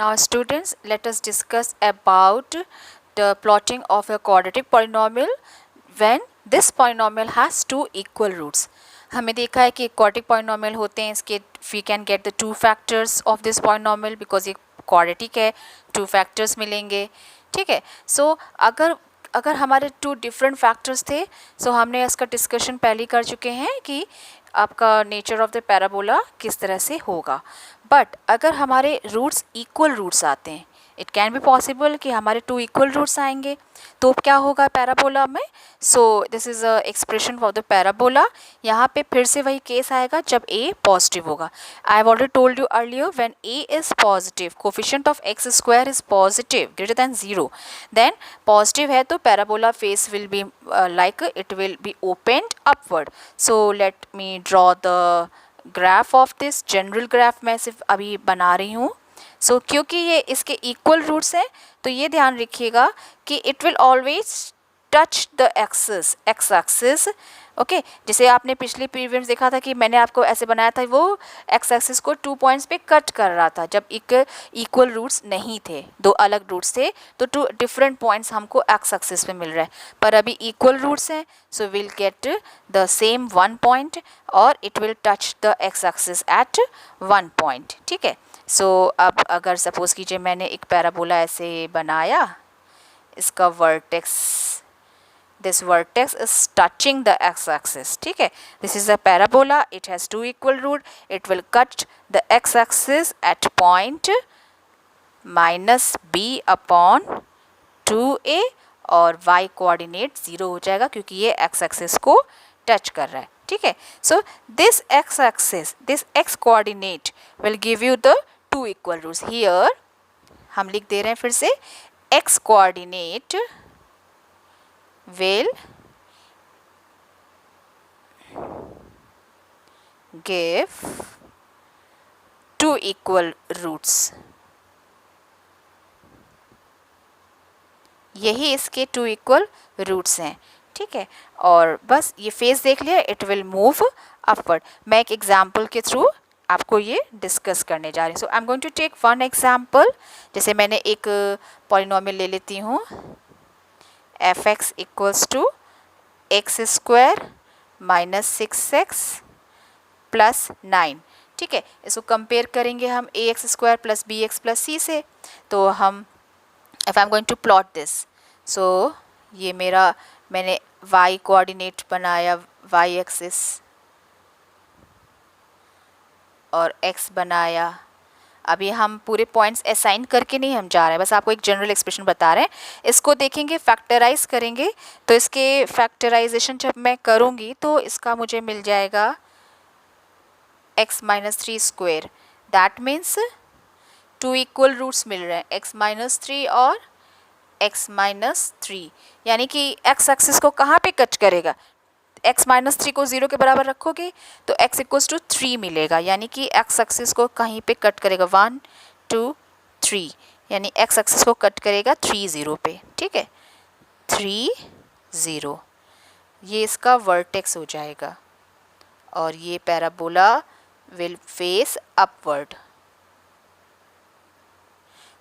Now students, let us discuss about the plotting of a quadratic polynomial when this polynomial has two equal roots. हमें देखा है कि quadratic polynomial होते हैं, इसके we can get the two factors of this polynomial because ये quadratic है, two factors मिलेंगे, ठीक है. So अगर हमारे टू डिफरेंट फैक्टर्स थे, सो हमने इसका डिस्कशन पहले कर चुके हैं कि आपका नेचर ऑफ द पैराबोला किस तरह से होगा. बट अगर हमारे रूट्स इक्वल रूट्स आते हैं, इट कैन बी पॉसिबल कि हमारे टू इक्वल रूट्स आएंगे, तो क्या होगा पैराबोला में. सो this is a expression for the parabola. यहाँ पे फिर से वही केस आएगा जब a पॉजिटिव होगा. I have already told you earlier, when a is positive, coefficient of x square is positive greater than 0, then positive है तो parabola face will be like it will be opened upward. So let me draw the graph of this. General graph मैं सिर्फ अभी बना रही हूँ. सो क्योंकि ये इसके इक्वल रूट्स हैं, तो ये ध्यान रखिएगा कि it will always touch the axis, x axis. Okay, जैसे आपने पिछली प्रीवियस देखा था कि मैंने आपको ऐसे बनाया था, वो एक्स एक्सिस को 2 पॉइंट्स पे कट कर रहा था जब इक्वल रूट्स नहीं थे, दो अलग रूट्स थे, तो 2 डिफरेंट पॉइंट्स हमको एक्स एक्सिस पे मिल रहा है. पर अभी इक्वल रूट्स हैं, so will get the same 1 point और it will touch the X axis at 1 point. ठीक है. सो अब अगर सपोज कीजिए मैंने एक पैराबोला ऐसे बनाया, इसका vertex, this vertex is touching the x-axis. ठीक है. This is a parabola. It has two equal root. It will cut the x-axis at point minus b upon 2a और y coordinate 0 हो जाएगा क्योंकि ये x-axis को टच कर रहा है. ठीक है. So this x-axis, this x coordinate will give you the two equal roots. Here हम लिख दे रहे हैं फिर से, x coordinate will give two equal roots. यही इसके टू इक्वल रूट्स हैं. ठीक है. और बस ये फेस देख लिया, इट विल मूव अपवर्ड. मैं एक एग्जाम्पल के थ्रू आपको ये डिस्कस करने जा रही हूँ. So I am going to take one example. जैसे मैंने एक पॉलिनोमियल ले लेती हूँ, fx equals to X square minus 6x plus 9. ठीक है. इसको कंपेयर करेंगे हम ax square plus bx plus c से. तो हम if I am going to plot this, so ये मेरा, मैंने y कोऑर्डिनेट बनाया, y एक्सिस, और x बनाया. अभी हम पूरे पॉइंट्स असाइन करके नहीं हम जा रहे हैं, बस आपको एक जनरल एक्सप्रेशन बता रहे हैं. इसको देखेंगे, फैक्टराइज करेंगे, तो इसके फैक्टराइजेशन जब मैं करूँगी तो इसका मुझे मिल जाएगा x minus 3 square. That means two equal roots मिल रहे हैं, x माइनस 3 और x माइनस 3, यानी कि x एक्सिस को कहाँ पे कट करेगा, x माइनस 3 को 0 के बराबर रखोगे तो x इक्वल्स टू 3 मिलेगा, यानी कि x एक्सिस को कहीं पे कट करेगा 1 2 3, यानी x एक्सिस को कट करेगा 3 0 पे. ठीक है. 3 0, ये इसका वर्टेक्स हो जाएगा और ये पैराबोला विल फेस अपवर्ड.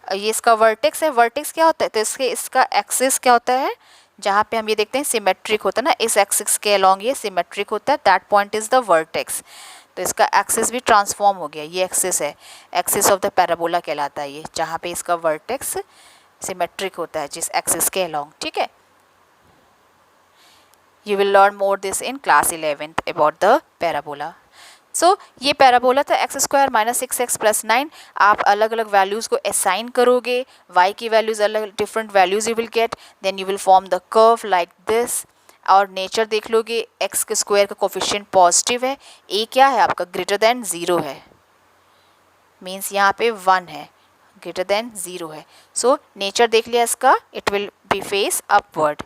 ये इसका वर्टेक्स है. वर्टेक्स क्या होता है, तो इसका एक्सिस क्या होता है, जहाँ पे हम ये देखते हैं सिमेट्रिक होता है ना, इस एक्सिस के अलॉन्ग ये सिमेट्रिक होता है, that point is the vertex. तो इसका एक्सिस भी ट्रांसफॉर्म हो गया, ये एक्सिस है, एक्सिस ऑफ द पैराबोला कहलाता है ये, जहाँ पे इसका वर्टेक्स सिमेट्रिक होता है जिस एक्सिस के अलॉन्ग. ठीक है. You will learn more this in class 11th about the parabola. So ये पैराबोला था x square minus 6x plus 9. आप अलग अलग वैल्यूज़ को असाइन करोगे, y की वैल्यूज़ अलग, different values you will get, then you will form the curve like this. और नेचर देख लोगे, x के स्क्वायर का कोफिशिएंट पॉजिटिव है, a क्या है आपका, ग्रेटर दैन 0 है, मीन्स यहाँ पे 1 है, ग्रेटर दैन 0 है. सो नेचर देख लिया इसका, it will be face upward.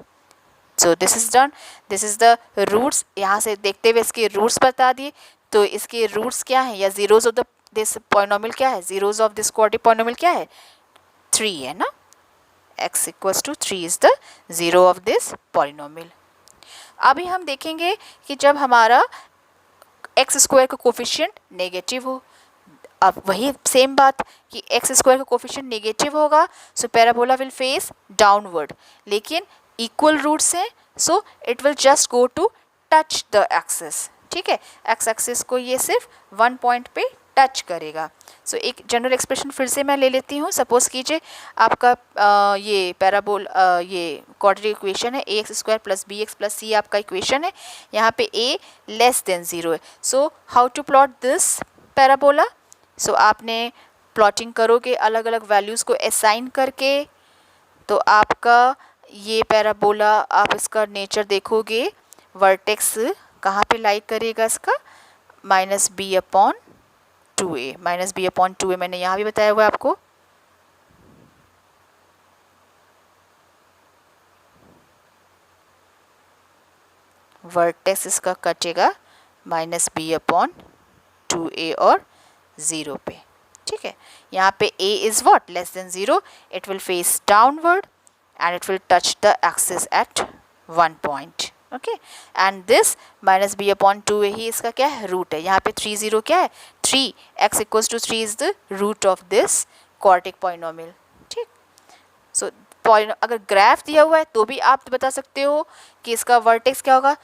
So this is done. This is the roots. यहाँ से देखते हुए इसके रूट्स बता दिए. तो इसके रूट्स क्या है, या zeros of the this polynomial क्या है, zeros of this quadratic polynomial क्या है, 3 है ना. x equals to 3 is the zero of this polynomial. अभी हम देखेंगे कि जब हमारा एक्स स्क्वायर का कोफिशिएंट नेगेटिव हो, अब वही सेम बात कि एक्स स्क्वायर का कोफिशिएंट नेगेटिव होगा, so parabola will face downward, लेकिन इक्वल रूट्स हैं, so it will just go to touch the axis. ठीक है, एक्स एक्सिस को ये सिर्फ वन पॉइंट पे टच करेगा। सो एक जनरल एक्सप्रेशन फिर से मैं ले लेती हूँ। सपोज कीजिए आपका ये पैराबोल ये क्वाड्रेटिक इक्वेशन है, A X square plus B X plus C आपका इक्वेशन है। यहाँ पे ए लेस देन 0 है। So how to plot this parabola? So आपने प्लॉटिंग करोगे अलग अलग वैल्यूज़ को असाइन करके, तो आपका ये पैराबोला आप इसका नेचर देखोगे, वर्टेक्स कहाँ पे लाई करेगा इसका? Minus b upon 2a, minus b upon 2a मैंने यहाँ भी बताया हुआ है आपको। वर्टेक्स इसका कटेगा माइनस बी अपॉन 2a और 0 पे। ठीक है, यहाँ पे a is what? Less than 0, it will face downward and it will touch the axis at one point. Okay, and this minus b upon 2a ही इसका क्या है? रूट है। यहाँ पे 3 0 क्या है? 3, x equals to 3 is the root of this quadratic polynomial. ठीक, सो अगर ग्राफ दिया हुआ है तो भी आप बता सकते हो कि इसका वर्टेक्स क्या होगा।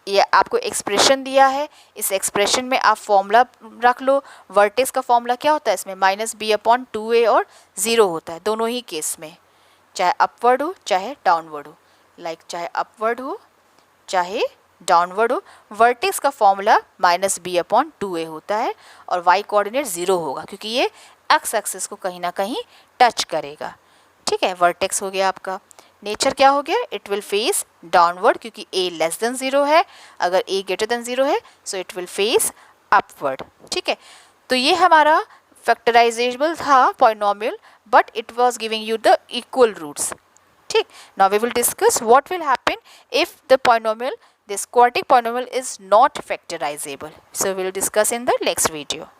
ये आपको एक्सप्रेशन दिया है, इस एक्सप्रेशन में आप फॉर्मूला रख लो। वर्टेक्स का फॉर्मूला क्या होता है इसमें? माइनस बी अपॉन 2a और 0 होता है दोनों ही केस में, चाहे अपवर्ड हो चाहे डाउनवर्ड हो। चाहे अपवर्ड हो चाहे डाउनवर्ड हो, वर्टेक्स का formula minus b upon 2a होता है और y कोऑर्डिनेट 0 होगा क्योंकि ये एक्स एक्सिस को कहीं ना कहीं टच करेगा। ठीक है, वर्टेक्स हो गया आपका। नेचर क्या हो गया? इट विल फेस डाउनवर्ड क्योंकि a लेस देन 0 है, अगर a ग्रेटर देन 0 है so it will face upward. ठीक है, तो ये हमारा फैक्टराइजेबल था polynomial, but it was giving you the equal roots. ठीक, now we will discuss what will happen if the polynomial, this quadratic polynomial is not factorizable. So we will discuss in the next video.